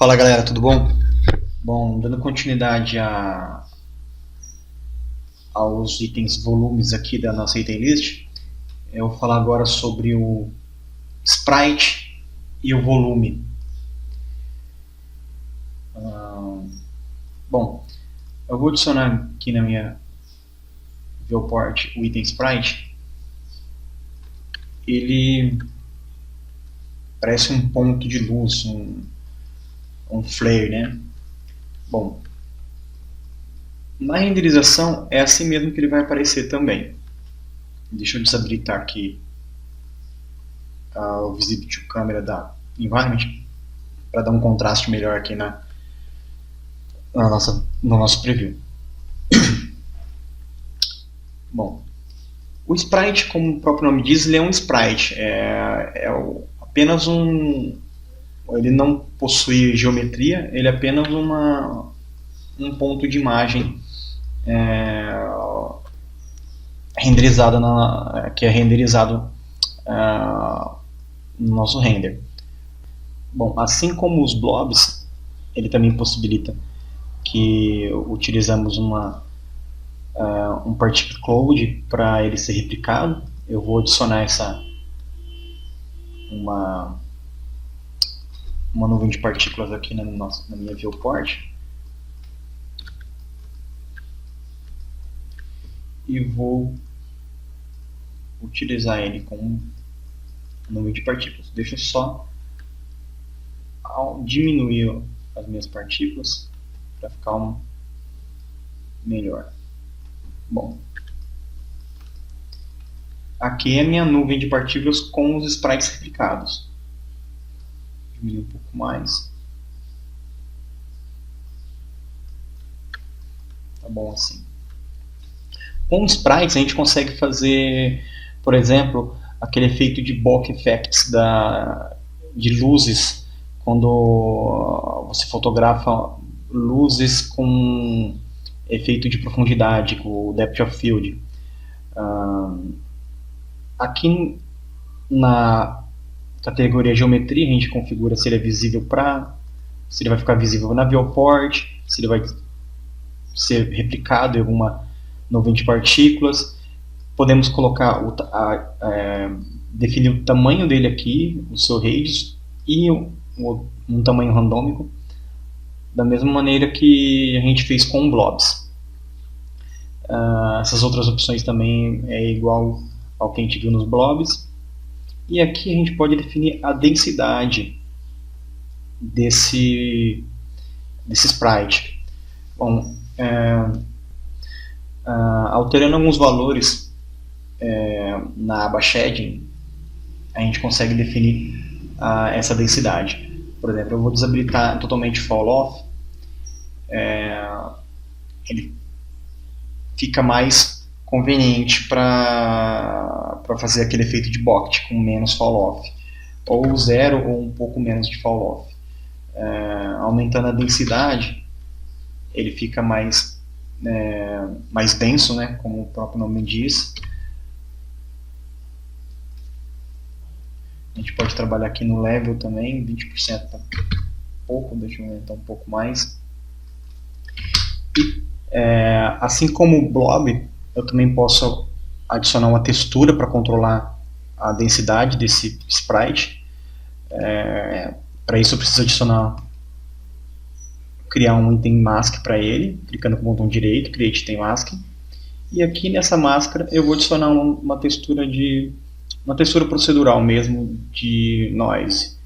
Fala galera, tudo bom? Bom, dando continuidade aos itens volumes aqui da nossa item list, eu vou falar agora sobre o sprite e o volume. Bom, eu vou adicionar aqui na minha viewport o item sprite. Ele parece um ponto de luz, um flare, né? Bom, na renderização é assim mesmo que ele vai aparecer também. Deixa eu desabilitar aqui o Visible to Camera da Environment para dar um contraste melhor aqui no nosso preview. Bom, o sprite, como o próprio nome diz, ele é um sprite. Apenas um. Ele não possui geometria, ele é apenas um ponto de imagem renderizada que é renderizado no nosso render. Bom, assim como os blobs, ele também possibilita que utilizamos um particle cloud para ele ser replicado. Eu vou adicionar uma nuvem de partículas aqui na minha viewport e vou utilizar ele como nuvem de partículas. Deixa eu só diminuir as minhas partículas para ficar melhor. Bom, aqui é a minha nuvem de partículas com os sprites replicados. Diminuir um pouco mais. Tá bom assim. Com os sprites a gente consegue fazer, por exemplo, aquele efeito de bokeh effects de luzes, quando você fotografa luzes com efeito de profundidade, com o depth of field. Aqui na categoria geometria a gente configura se ele é visível se ele vai ficar visível na viewport, se ele vai ser replicado em alguma nuvem de partículas. Podemos colocar definir o tamanho dele aqui, o seu radius e um tamanho randômico, da mesma maneira que a gente fez com blobs. Essas outras opções também é igual ao que a gente viu nos blobs. E aqui a gente pode definir a densidade desse sprite. Bom, alterando alguns valores na aba Shading, a gente consegue definir essa densidade. Por exemplo, eu vou desabilitar totalmente Fall Off. Ele fica mais conveniente para fazer aquele efeito de bokeh com menos Fall Off, ou zero ou um pouco menos de Fall Off. Aumentando a densidade, ele fica mais denso, né, como o próprio nome diz. A gente pode trabalhar aqui no level também, 20% tá pouco, deixa eu aumentar um pouco mais. E, assim como o blob, eu também posso adicionar uma textura para controlar a densidade desse sprite. Para isso eu preciso criar um item mask para ele, clicando com o botão direito, Create Item Mask. E aqui nessa máscara eu vou adicionar uma textura procedural mesmo de noise.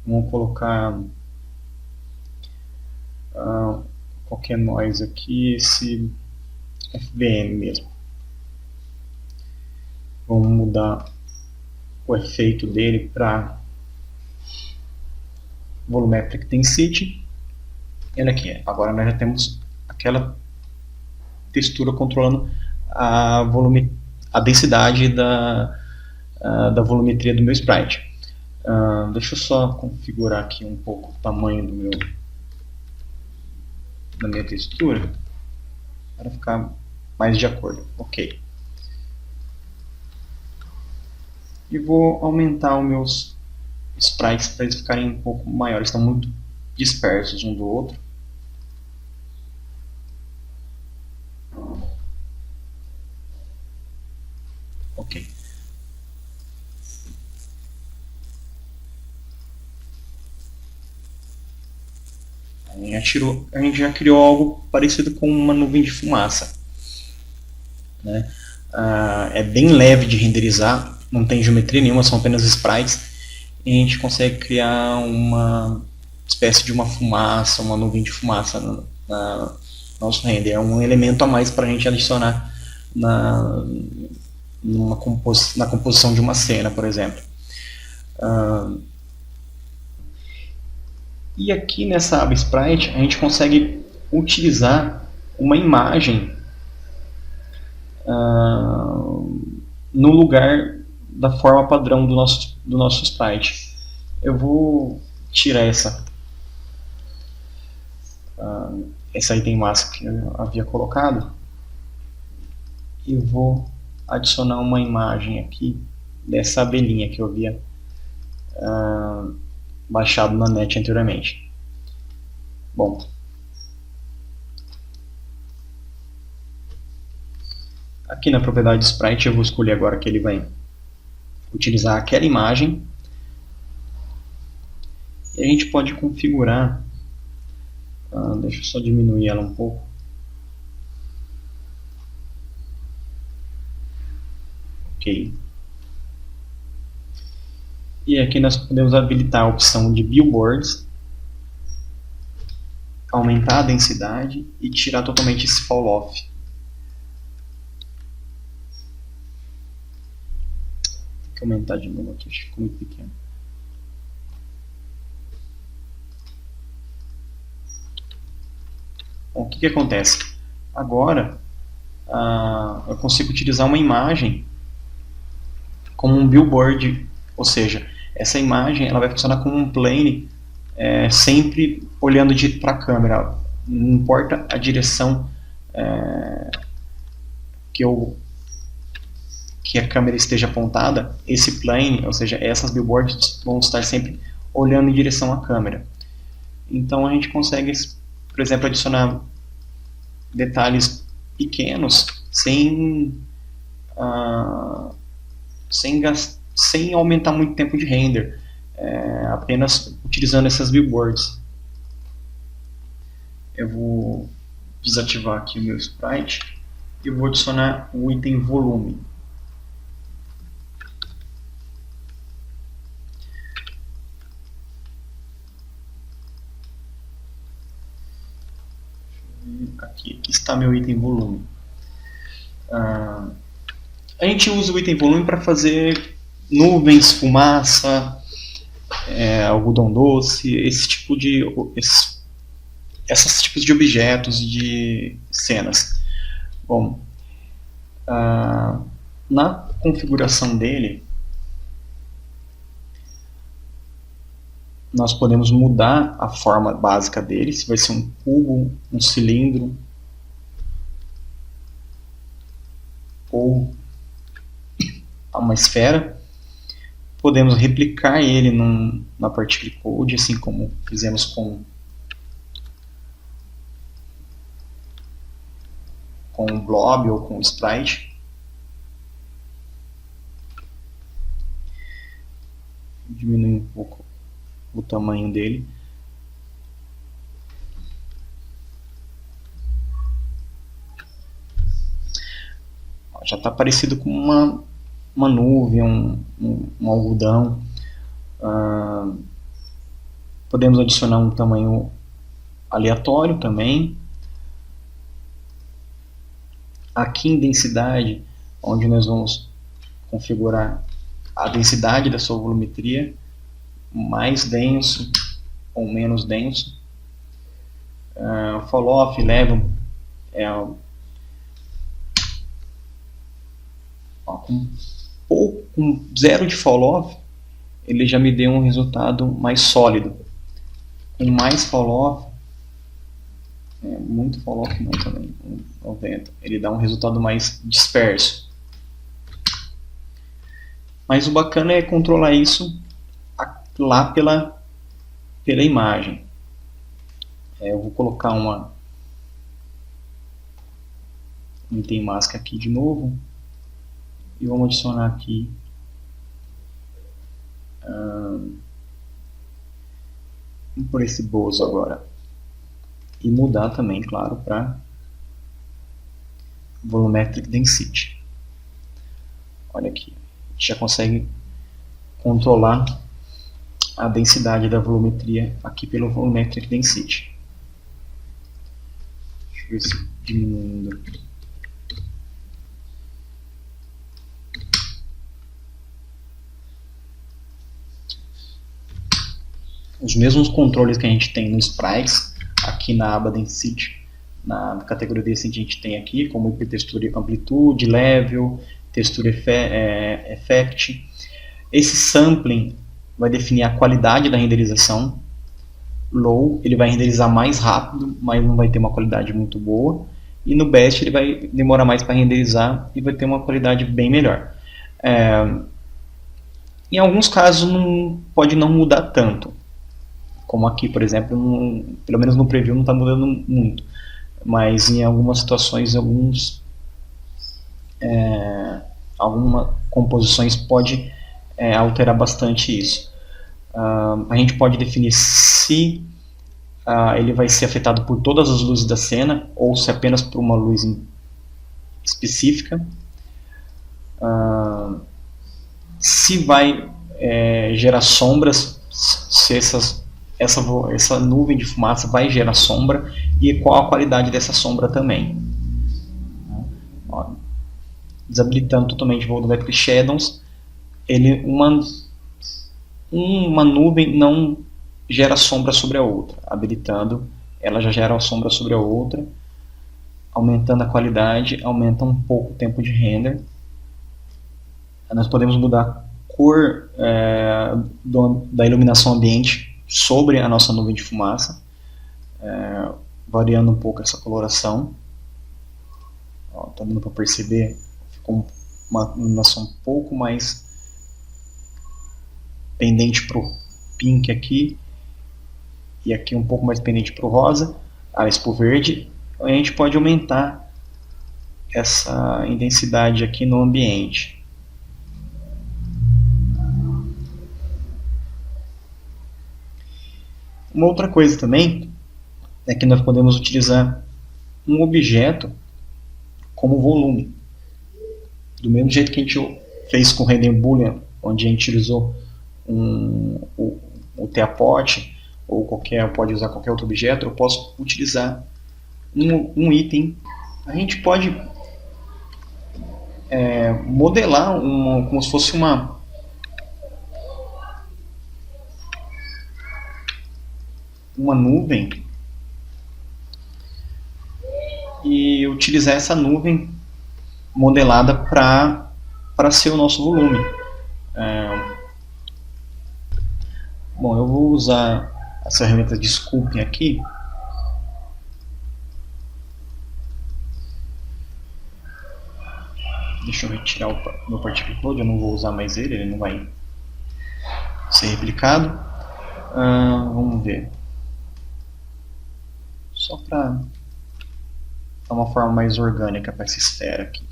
Vamos colocar qualquer noise aqui, esse FBM mesmo. Vamos mudar o efeito dele para Volumetric Density. E olha aqui, agora nós já temos aquela textura controlando a densidade da volumetria do meu sprite. Deixa eu só configurar aqui um pouco o tamanho da minha textura para ficar mais de acordo. Ok. E vou aumentar os meus sprites para eles ficarem um pouco maiores. Estão muito dispersos um do outro. Ok. A gente já criou algo parecido com uma nuvem de fumaça, né? É bem leve de renderizar, não tem geometria nenhuma, são apenas sprites, e a gente consegue criar uma espécie de uma fumaça, uma nuvem de fumaça no nosso render. É um elemento a mais para a gente adicionar na composição de uma cena, por exemplo. E aqui nessa aba Sprite a gente consegue utilizar uma imagem no lugar da forma padrão do nosso sprite. Eu vou tirar essa item massa que eu havia colocado e vou adicionar uma imagem aqui dessa abelhinha que eu havia baixado na net anteriormente. Bom, aqui na propriedade Sprite eu vou escolher agora que ele vai utilizar aquela imagem e a gente pode configurar, deixa eu só diminuir ela um pouco. Ok. E aqui nós podemos habilitar a opção de billboards, aumentar a densidade e tirar totalmente esse fall off. Tem que aumentar de novo aqui, acho que ficou muito pequeno. Bom, o que acontece? Agora eu consigo utilizar uma imagem como um billboard, ou seja, essa imagem ela vai funcionar como um plane sempre olhando para a câmera. Não importa a direção que a câmera esteja apontada, esse plane, ou seja, essas billboards vão estar sempre olhando em direção à câmera. Então a gente consegue, por exemplo, adicionar detalhes pequenos sem aumentar muito tempo de render, apenas utilizando essas billboards. Eu vou desativar aqui o meu sprite e vou adicionar o item volume. Aqui está meu item volume. A gente usa o item volume para fazer nuvens, fumaça, algodão doce, esses tipos de objetos e de cenas. Bom, na configuração dele, nós podemos mudar a forma básica dele, se vai ser um cubo, um cilindro ou uma esfera. Podemos replicar ele na particle code, assim como fizemos com o blob ou com o sprite. Diminuir um pouco o tamanho dele. Já está parecido com uma nuvem, um algodão. Podemos adicionar um tamanho aleatório também. Aqui em densidade, onde nós vamos configurar a densidade da sua volumetria, mais denso ou menos denso. O fall off leva com zero de fall off, ele já me deu um resultado mais sólido. Com mais fall off, muito fall off não também, 90, ele dá um resultado mais disperso. Mas o bacana é controlar isso lá pela imagem. Eu vou colocar um item mask aqui de novo e vamos adicionar aqui por esse Bozo agora e mudar também, claro, para Volumetric Density. Olha aqui, a gente já consegue controlar a densidade da volumetria aqui pelo Volumetric Density. Deixa eu ver se diminuindo. Os mesmos controles que a gente tem no Sprites, aqui na aba Density, na categoria Density a gente tem aqui, como hipertextura e amplitude, level, textura effect. Esse sampling vai definir a qualidade da renderização. Low, ele vai renderizar mais rápido, mas não vai ter uma qualidade muito boa. E no Best ele vai demorar mais para renderizar e vai ter uma qualidade bem melhor. Em alguns casos pode não mudar tanto. Como aqui, por exemplo, pelo menos no preview não está mudando muito. Mas em algumas situações, algumas composições pode alterar bastante isso. A gente pode definir se ele vai ser afetado por todas as luzes da cena ou se apenas por uma luz específica. Se vai gerar sombras, se essa nuvem de fumaça vai gerar sombra e qual a qualidade dessa sombra também. Desabilitando totalmente o Volumetric Shadows, uma nuvem não gera sombra sobre a outra. Habilitando, ela já gera sombra sobre a outra. Aumentando a qualidade, aumenta um pouco o tempo de render. Nós podemos mudar a cor da iluminação ambiente sobre a nossa nuvem de fumaça, variando um pouco essa coloração. Está dando para perceber, ficou uma iluminação um pouco mais pendente para o pink aqui, e aqui um pouco mais pendente para o rosa, para o verde. A gente pode aumentar essa intensidade aqui no ambiente. Uma outra coisa também é que nós podemos utilizar um objeto como volume. Do mesmo jeito que a gente fez com o Render Boolean, onde a gente utilizou o teapot, ou pode usar qualquer outro objeto, eu posso utilizar um item. A gente pode modelar como se fosse uma nuvem e utilizar essa nuvem modelada para ser o nosso volume. Bom, eu vou usar as ferramentas de Sculpting aqui. Deixa eu retirar o meu Particle Load, eu não vou usar mais ele não vai ser replicado. Vamos ver. Só para dar uma forma mais orgânica para essa esfera aqui.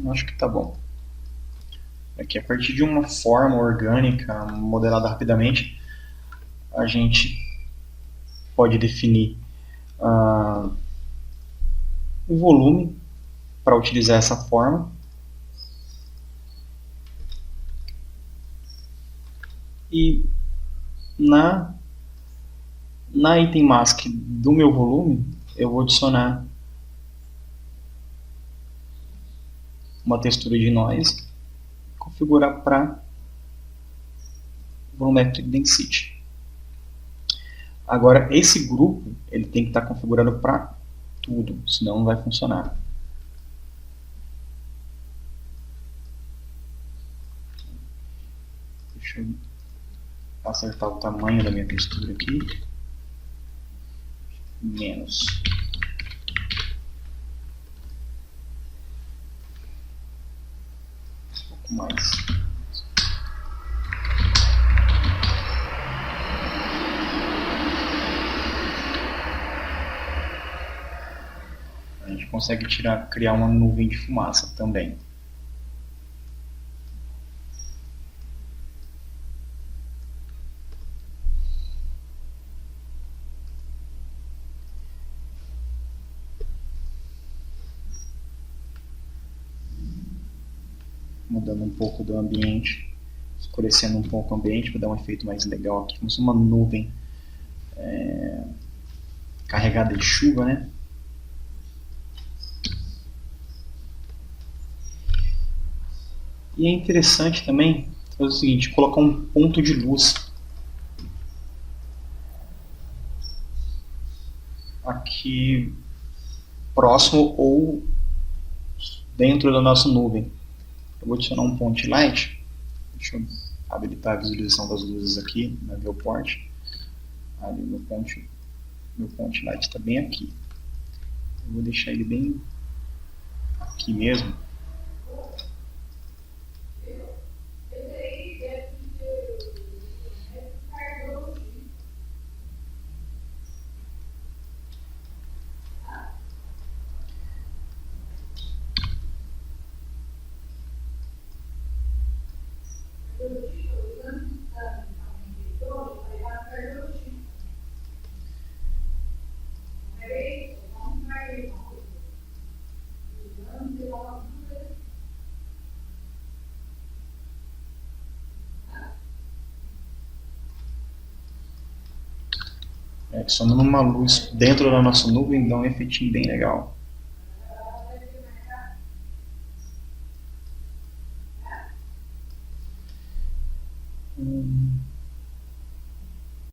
Acho que tá bom. Aqui, a partir de uma forma orgânica modelada rapidamente, a gente pode definir o volume para utilizar essa forma. E na item mask do meu volume, eu vou adicionar uma textura de noise, configurar para Volumetric Density. Agora, esse grupo ele tem que estar configurado para tudo, senão não vai funcionar. Deixa eu acertar o tamanho da minha textura aqui. Menos. Um pouco mais. A gente consegue criar uma nuvem de fumaça também. Mudando um pouco do ambiente, escurecendo um pouco o ambiente para dar um efeito mais legal aqui, como se uma nuvem carregada de chuva, né? E é interessante também fazer o seguinte, colocar um ponto de luz aqui próximo ou dentro da nossa nuvem. Eu vou adicionar um point light. Deixa eu habilitar a visualização das luzes aqui na viewport. Ali meu point light está bem aqui. Eu vou deixar ele bem aqui mesmo. Adicionando uma luz dentro da nossa nuvem, dá um efeitinho bem legal.